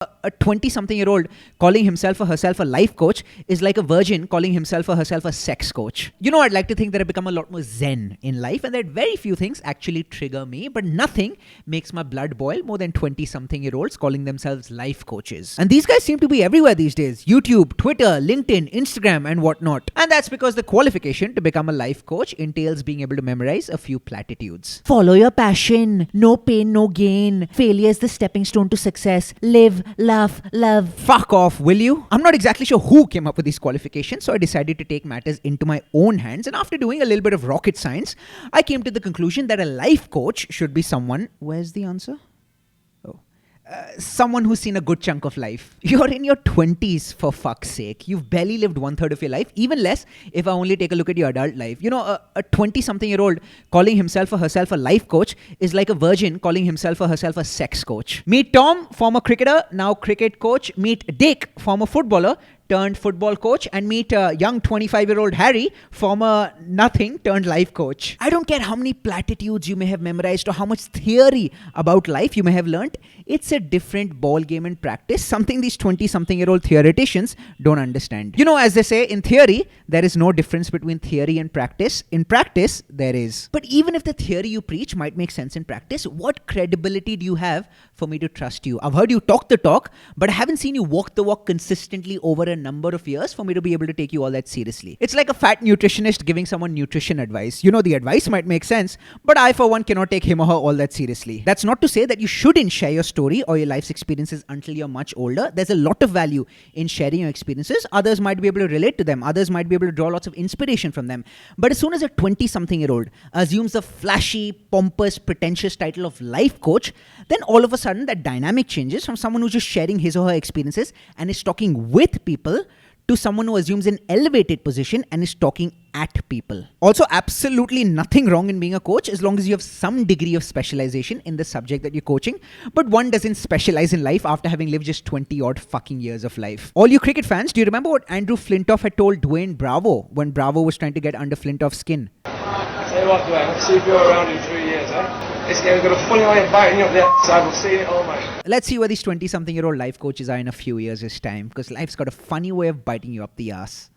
A 20-something-year-old calling himself or herself a life coach is like a virgin calling himself or herself a sex coach. I'd like to think that I've become a lot more zen in life and that very few things actually trigger me, but nothing makes my blood boil more than 20-something-year-olds calling themselves life coaches. And these guys seem to be everywhere these days. YouTube, Twitter, LinkedIn, Instagram, and whatnot. And that's because the qualification to become a life coach entails being able to memorize a few platitudes. Follow your passion. No pain, no gain. Failure is the stepping stone to success. Live, laugh, love. Fuck off, will you? I'm not exactly sure who came up with these qualifications, so I decided to take matters into my own hands, and after doing a little bit of rocket science, I came to the conclusion that a life coach should be someone... Where's the answer? Someone who's seen a good chunk of life. You're in your 20s, for fuck's sake. You've barely lived 1/3 of your life, even less if I only take a look at your adult life. A 20-something-year-old calling himself or herself a life coach is like a virgin calling himself or herself a sex coach. Meet Tom, former cricketer, now cricket coach. Meet Dick, former footballer, turned football coach, and meet young 25-year-old Harry, former nothing turned life coach. I don't care how many platitudes you may have memorized or how much theory about life you may have learnt. It's a different ball game in practice, something these 20-something-year-old theoreticians don't understand. As they say, in theory, there is no difference between theory and practice. In practice, there is. But even if the theory you preach might make sense in practice, what credibility do you have for me to trust you? I've heard you talk the talk, but I haven't seen you walk the walk consistently over a number of years for me to be able to take you all that seriously. It's like a fat nutritionist giving someone nutrition advice. The advice might make sense, but I for one cannot take him or her all that seriously. That's not to say that you shouldn't share your story or your life's experiences until you're much older. There's a lot of value in sharing your experiences. Others might be able to relate to them. Others might be able to draw lots of inspiration from them. But as soon as a 20-something-year-old assumes the flashy, pompous, pretentious title of life coach, then all of a sudden that dynamic changes from someone who's just sharing his or her experiences and is talking with people to someone who assumes an elevated position and is talking at people. Also, absolutely nothing wrong in being a coach as long as you have some degree of specialization in the subject that you're coaching, but one doesn't specialize in life after having lived just 20 odd fucking years of life. All you cricket fans, do you remember what Andrew Flintoff had told Dwayne Bravo when Bravo was trying to get under Flintoff's skin? Tell you what, Dwayne, let's see if you're around in 3 years, eh? This game's got a funny way of biting you up the side. We'll see it all, mate. Let's see where these 20-something-year-old life coaches are in a few years' time, because life's got a funny way of biting you up the ass.